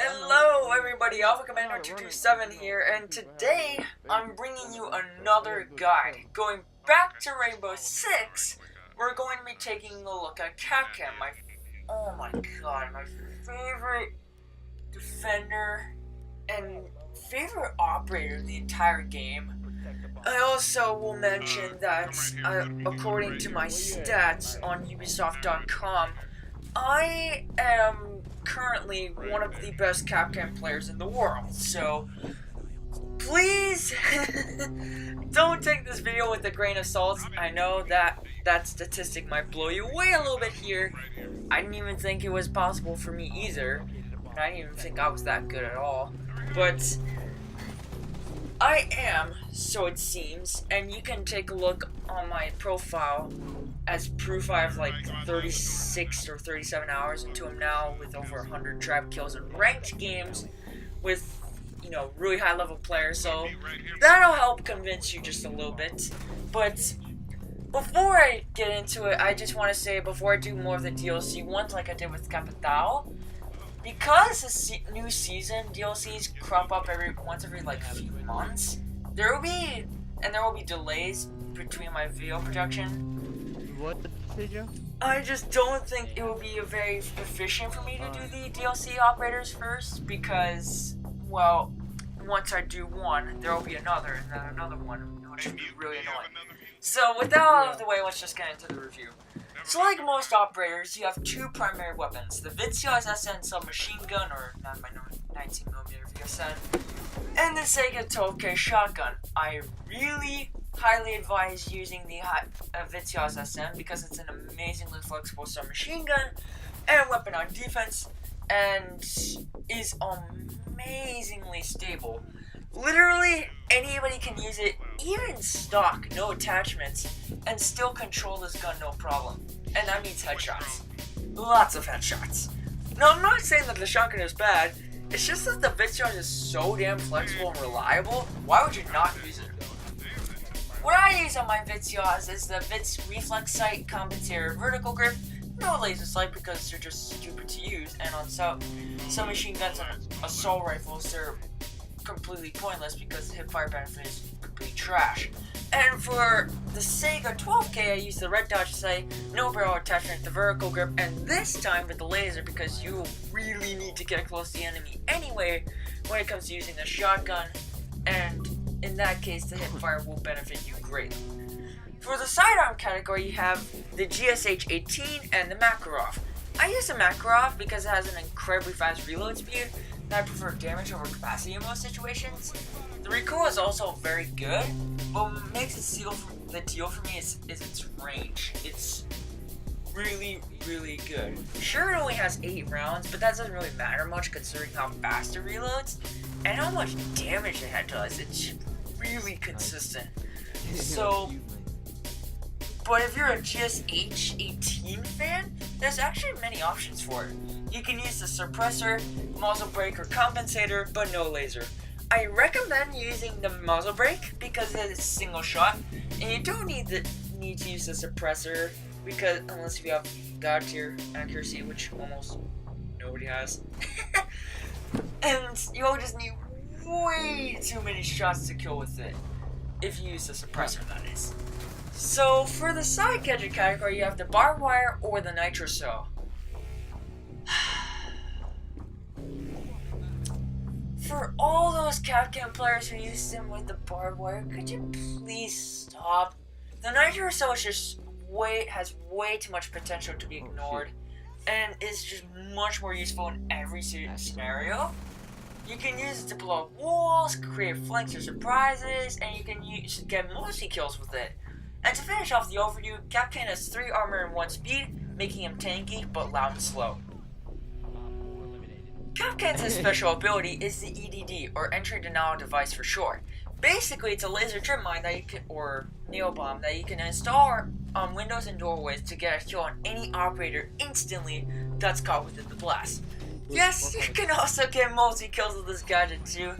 Hello everybody, Alpha Commander 227 here, and today I'm bringing you another guide. Going back to Rainbow Six, we're going to be taking a look at Kapkan, oh my god, my favorite defender and favorite operator in the entire game. I also will mention that, according to my stats on Ubisoft.com, I am currently one of the best Kapkan players in the world, so please don't take this video with a grain of salt. I know that statistic might blow you away a little bit here. I didn't even think it was possible for me either, and I didn't even think I was that good at all, but I am, so it seems, and you can take a look on my profile as proof. I have like 36 or 37 hours into him now with over 100 trap kills in ranked games with, you know, really high level players, so that'll help convince you just a little bit. But before I get into it, I just want to say, before I do more of the DLC ones like I did with Kapkan, because the new season DLCs crop up once every like few months, there will be delays between my video production. What did you? I just don't think it will be very efficient for me to do the DLC operators first, because, well, once I do one, there will be another, and then another one, which would be really annoying. So with that out of the way, let's just get into the review. So like most operators, you have two primary weapons, the DEFUSER submachine gun, or 9mm VSN, and the Sega 12K shotgun. I really highly advise using the DEFUSER SM because it's an amazingly flexible submachine gun and weapon on defense, and is amazingly stable. Literally anybody can use it, even stock, no attachments, and still control this gun no problem. And that means headshots. Lots of headshots. Now, I'm not saying that the shotgun is bad, it's just that the DEFUSER is so damn flexible and reliable. Why would you not use it? What I use on my DEFUSER is the VITS reflex sight compensator vertical grip, no laser sight because they're just stupid to use, and on some machine guns and assault rifles, they're completely pointless because the hipfire benefit is complete trash. And for the Sega 12K, I use the red dot sight, no barrel attachment, the vertical grip, and this time with the laser because you really need to get close to the enemy anyway when it comes to using the shotgun, and in that case the hipfire will benefit you greatly. For the sidearm category, you have the GSH-18 and the Makarov. I use the Makarov because it has an incredibly fast reload speed, and I prefer damage over capacity in most situations. The recoil is also very good, but what makes it seal the deal for me is its range. It's really, really good. Sure, it only has 8 rounds, but that doesn't really matter much considering how fast it reloads and how much damage the head does. It's really consistent. So, but if you're a GSH-18 fan, there's actually many options for it. You can use the suppressor, muzzle brake, or compensator, but no laser. I recommend using the muzzle brake because it's single shot, and you don't need to use the suppressor because unless you have god tier accuracy, which almost nobody has, and you'll just need way too many shots to kill with it if you use the suppressor, that is. So for the side gadget category, you have the barbed wire or the nitro cell. For all those Kapkan players who use them with the barbed wire, could you please stop? The nitro cell is just has way too much potential to be ignored, and is just much more useful in every scenario. You can use it to blow up walls, create flanks or surprises, and you can get multi kills with it. And to finish off the overview, Kapkan has 3 armor and 1 speed, making him tanky but loud and slow. Kapkan's special ability is the EDD, or Entry Denial Device for short. Basically, it's a laser trip mine or nail bomb that you can install on windows and doorways to get a kill on any operator instantly that's caught within the blast. Yes, you can also get multi-kills with this gadget too.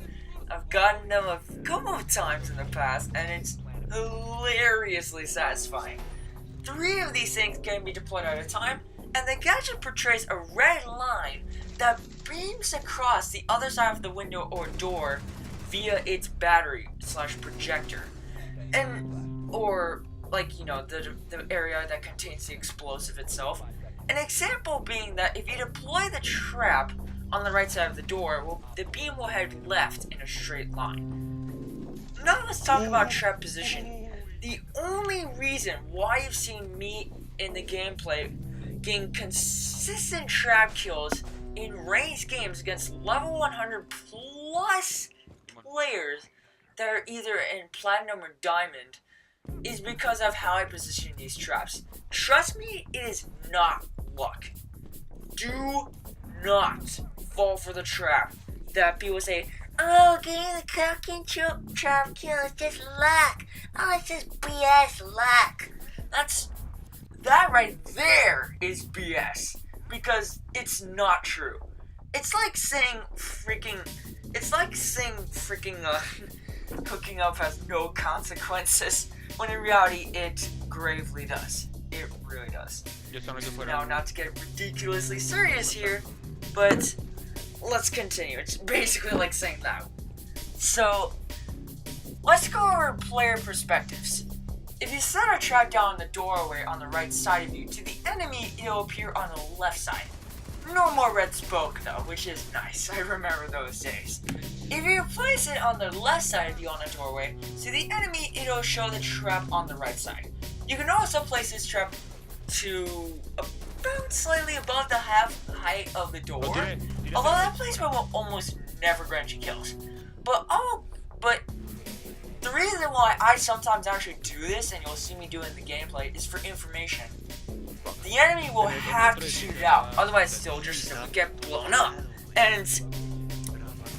I've gotten them a couple of times in the past, and it's hilariously satisfying. 3 of these things can be deployed at a time, and the gadget portrays a red line that beams across the other side of the window or door via its battery/projector. And, or, like, you know, the area that contains the explosive itself. An example being that if you deploy the trap on the right side of the door, well, the beam will head left in a straight line. Now let's talk about trap position. The only reason why you've seen me in the gameplay getting consistent trap kills in ranked games against level 100 plus players that are either in Platinum or Diamond is because of how I position these traps. Trust me, it is not luck. Do not fall for the trap that people say, oh, getting the Kapkan trap kill is just luck. Oh, it's just BS luck. That right there is BS. Because it's not true. It's like saying hooking up has no consequences, when in reality it gravely does. It really does. Now, not to get ridiculously serious here, but let's continue. It's basically like saying that. So, let's go over player perspectives. If you set a trap down the doorway on the right side of you, to the enemy it'll appear on the left side. No more red smoke though, which is nice. I remember those days. If you place it on the left side of you on a doorway, to the enemy it'll show the trap on the right side. You can also place this trap to about slightly above the half height of the door, although that placement will almost never grant you kills. But the reason why I sometimes actually do this, and you'll see me do it in the gameplay, is for information. The enemy will have to shoot it out, otherwise they'll just simply get blown up. And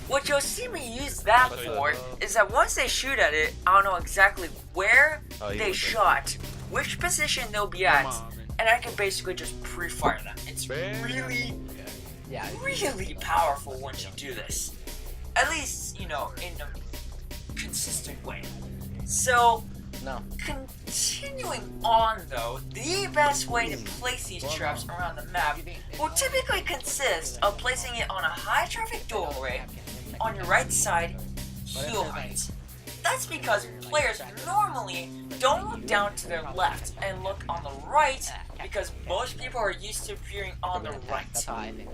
what you'll see me use that for is that once they shoot at it, I'll know exactly where they shot, which position they'll be at, and I can basically just pre-fire them. It's really powerful once you do this. At least, you know, in a consistent way. So, continuing on though, the best way to place these traps around the map will typically consist of placing it on a high traffic doorway on your right side, heel height. That's because players normally don't look down to their left and look on the right because most people are used to appearing on the right.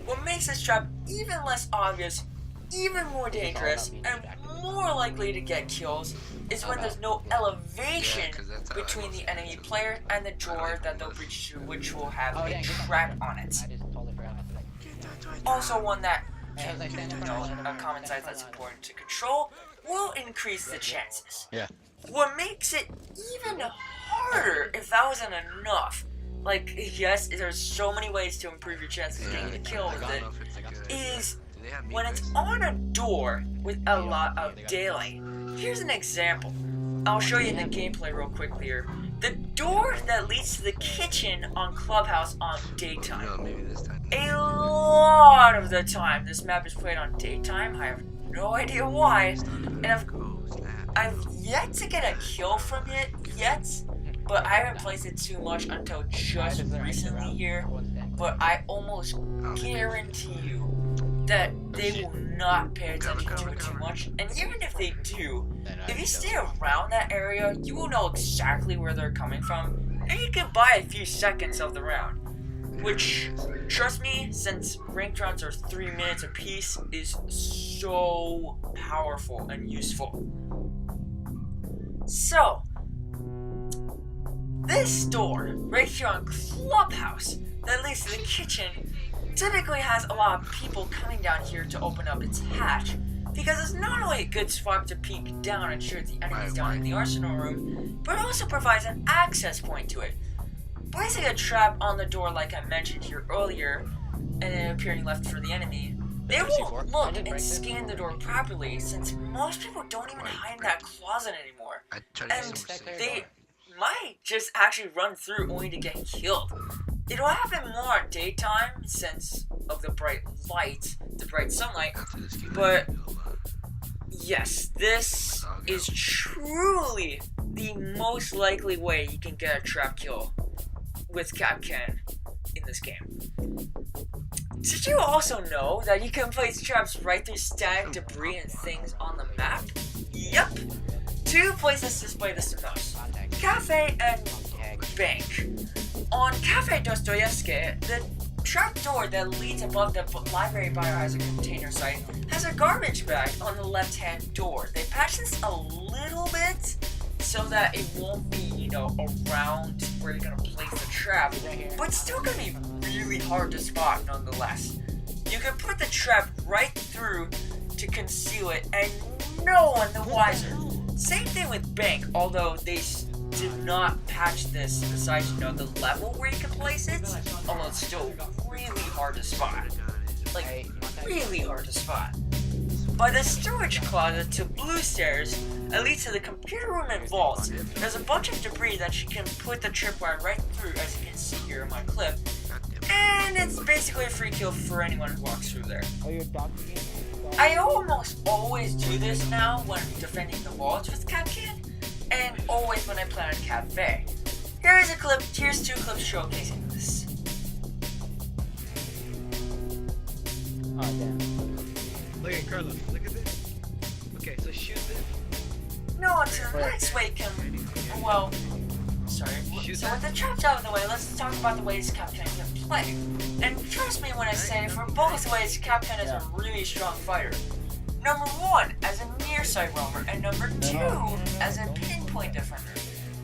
What makes this trap even less obvious, even more dangerous, and more likely to get kills is when there's no elevation between the enemy player and the door that they'll breach to, which will have a trap on it. Also one that, a common size that's important to control, will increase the chances. What makes it even harder, if that wasn't enough, like, yes, there's so many ways to improve your chances of getting a kill with it, is when it's on a door with a lot of daylight. Here's an example. I'll show you in the gameplay real quickly here. The door that leads to the kitchen on Clubhouse on daytime. A lot of the time, this map is played on daytime. I have no idea why, and I've yet to get a kill from it yet, but I haven't placed it too much until just recently here. But I almost guarantee you that they will not pay attention to it too much, and even if they do, if you stay around that area, you will know exactly where they're coming from, and you can buy a few seconds of the round, which, trust me, since ranked rounds are 3 minutes apiece, is so powerful and useful. So, this door, right here on Clubhouse, that leads to the kitchen, typically has a lot of people coming down here to open up its hatch, because it's not only a good spot to peek down and ensure the enemy's down in the arsenal room, but it also provides an access point to it. Placing a trap on the door like I mentioned here earlier, and then appearing left for the enemy, they won't look and scan the door properly, since most people don't even hide in that closet anymore, and they might just actually run through only to get killed. It'll happen more at daytime since of the bright light, the bright sunlight, but yes, this is truly the most likely way you can get a trap kill with Kapkan in this game. Did you also know that you can place traps right through static debris and things on the map? Yep! Two places display this the most: Cafe and Bank. On Cafe Dostoevsky, the trapdoor that leads above the library biohazard container site has a garbage bag on the left-hand door. They patched this a little bit so that it won't be, around where you're gonna place the trap, but it's still gonna be really hard to spot nonetheless. You can put the trap right through to conceal it, and no one the wiser. Same thing with Bank, although they did not patch this besides, the level where you can place it, although it's still really hard to spot. Like, really hard to spot. By the storage closet to blue stairs that leads to the computer room and vaults, there's a bunch of debris that you can put the tripwire right through, as you can see here in my clip, and it's basically a free kill for anyone who walks through there. Oh, you're docking? I almost always do this now when defending the vaults with Kapkan, and always when I play on Cafe. Here's two clips showcasing this. Oh, damn. Look at Carlos, look at this. Okay, so shoot this. No, until the next way can, so with the traps out of the way, let's talk about the ways Kapkan can play. And trust me when I say, for both ways, Kapkan is a really strong fighter. Number 1, as a near-side roamer, and number 2, as a pinpoint defender.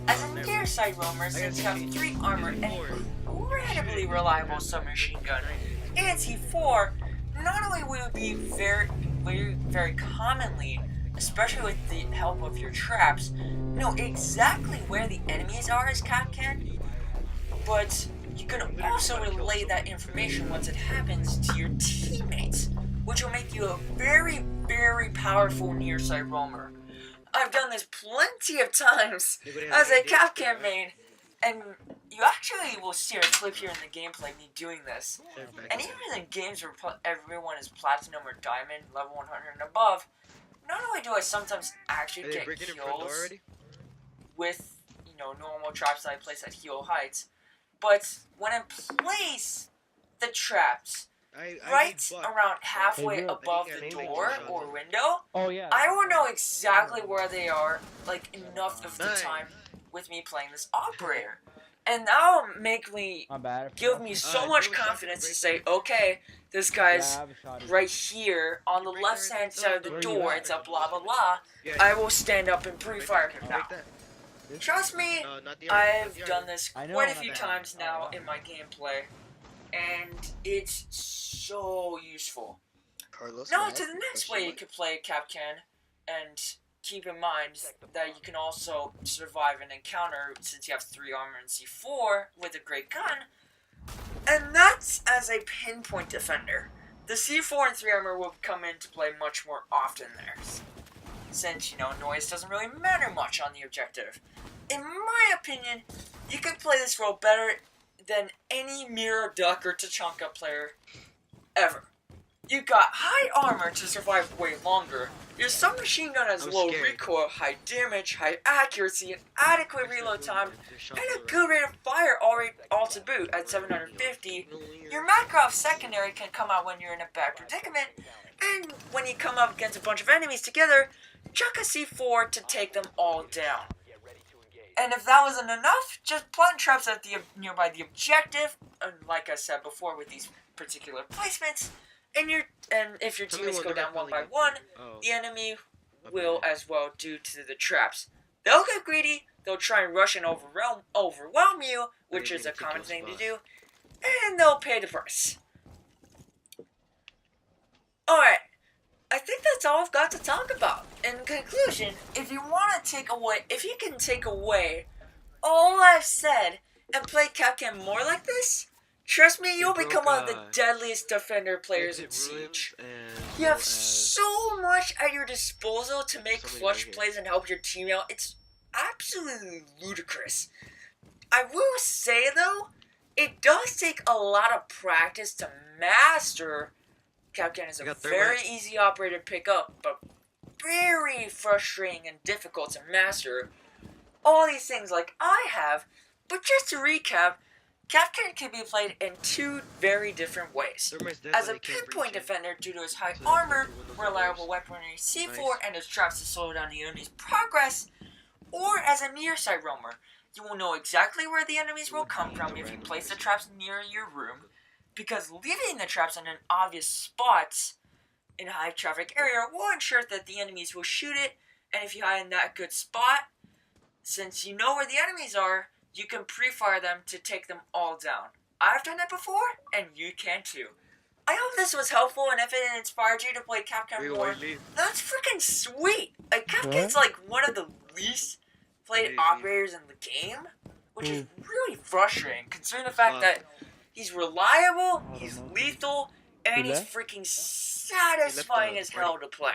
As a near-side roamer, since you have 3 armor and incredibly reliable submachine gun, and C4, not only will it be very commonly, especially with the help of your traps, know exactly where the enemies are as Kapkan, but you can also relay that information once it happens to your teammates, which will make you a very, very powerful near-side roamer. I've done this plenty of times as a Kapkan main, and you actually will see a clip here in the gameplay me doing this. And even in games where everyone is platinum or diamond, level 100 and above, not only do I sometimes actually get kills with, normal traps that I place at heal heights, but when I place the traps around halfway above the door or window, I will know exactly where they are, like, enough of the time with me playing this operator. And that will give me so much confidence to say, okay, this guy's right here on the left-hand side of the door, it's a blah blah blah, I will stand up and pre-fire him now. Trust me, I've done this quite a few times now in my gameplay, and it's so useful. Now to the next way you could play Kapkan, and keep in mind that you can also survive an encounter since you have 3 armor and C4 with a great gun, and that's as a pinpoint defender. The C4 and 3 armor will come into play much more often there, since, noise doesn't really matter much on the objective. In my opinion, you can play this role better than any Mirror Duck or Tachanka player ever. You got high armor to survive way longer, your submachine gun has low recoil, high damage, high accuracy, and adequate reload time, and a good rate of fire all to boot at 750. Your Makarov secondary can come out when you're in a bad predicament, and when you come up against a bunch of enemies together, chuck a C4 to take them all down. And if that wasn't enough, just plant traps at nearby the objective, and like I said before with these particular placements, and if your teammates go down one by one, the enemy will as well due to the traps. They'll get greedy, they'll try and rush and overwhelm you, which is a common thing to do, and they'll pay the price. Alright, I think that's all I've got to talk about. In conclusion, if you can take away all I've said and play Kapkan more like this, trust me, you'll become one of the deadliest defender players in Siege. You have so much at your disposal to make clutch plays and help your team out. It's absolutely ludicrous. I will say, though, it does take a lot of practice to master. Kapkan is a very easy operator to pick up, but very frustrating and difficult to master. All these things like I have, but just to recap, Kapkan can be played in two very different ways. Thermite's dead, As but a he can't pinpoint breach it. defender due to his high So armor, that's the reliable windows weaponry, C4, Nice. and his traps to slow down the enemy's progress, or as a near side roamer. You will know exactly where the enemies will come from if you place the traps near your room, because leaving the traps in an obvious spot in a high traffic area will ensure that the enemies will shoot it, and if you hide in that good spot, since you know where the enemies are, you can pre-fire them to take them all down. I've done it before, and you can too. I hope this was helpful, and if it inspired you to play Kapkan Wait, more, wait, leave. that's freaking sweet! Like, Kapkan's like one of the least played Leave. operators in the game, which is really frustrating, considering the fact Fuck. that he's reliable, I he's don't know. lethal, and He he's left? freaking satisfying the as party. hell to play.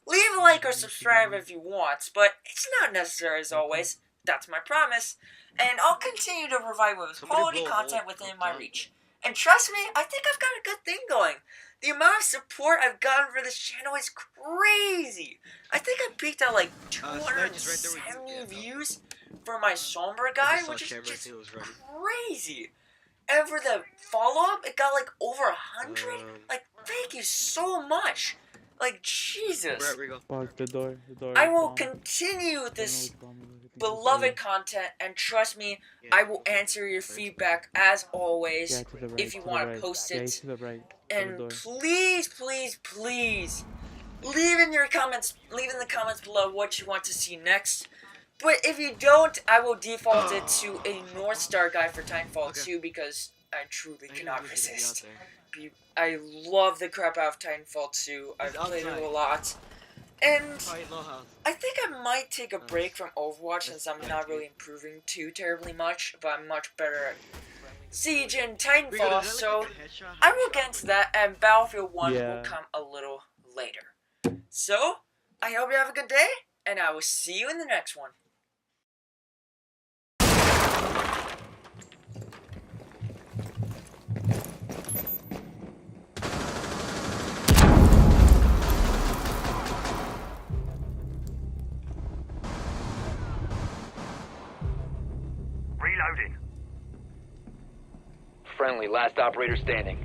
Leave a like or subscribe if you want, but it's not necessary as always. That's my promise. And I'll continue to provide with Somebody quality blow a content hole within up my top. reach. And trust me, I think I've got a good thing going. The amount of support I've gotten for this channel is crazy. I think I peaked at like Snag is right there with 270 you. Yeah, no. views for my Sombra I guy, just saw which is Cameron just too, it was ready. crazy. And for the follow-up, it got like over 100. Um, Like, thank you so much. Like, Jesus. Right, Rigo. Fuck, the door. I will continue this beloved content, and trust me, Yeah. I will answer your feedback as always. Yeah, to the right. if you to the wanna right. post Yeah, it. to the right. To the And door. please, please, please, leave in the comments below what you want to see next. But if you don't, I will default it to a North Star guy for Titanfall Okay. 2 because I truly I cannot knew he was gonna be resist. out there. I love the crap out of Titanfall 2. I've He's played it outside. a lot. And Probably low house. I think I might take a Nice. break from Overwatch since I'm That's not good. really improving too terribly much, but I'm much better at Siege and Rigo, Titanfall, does that so look like a headshot? I will get into that, and Battlefield 1 will Yeah. come a little later. So, I hope you have a good day, and I will see you in the next one. Reloading. Friendly, last operator standing.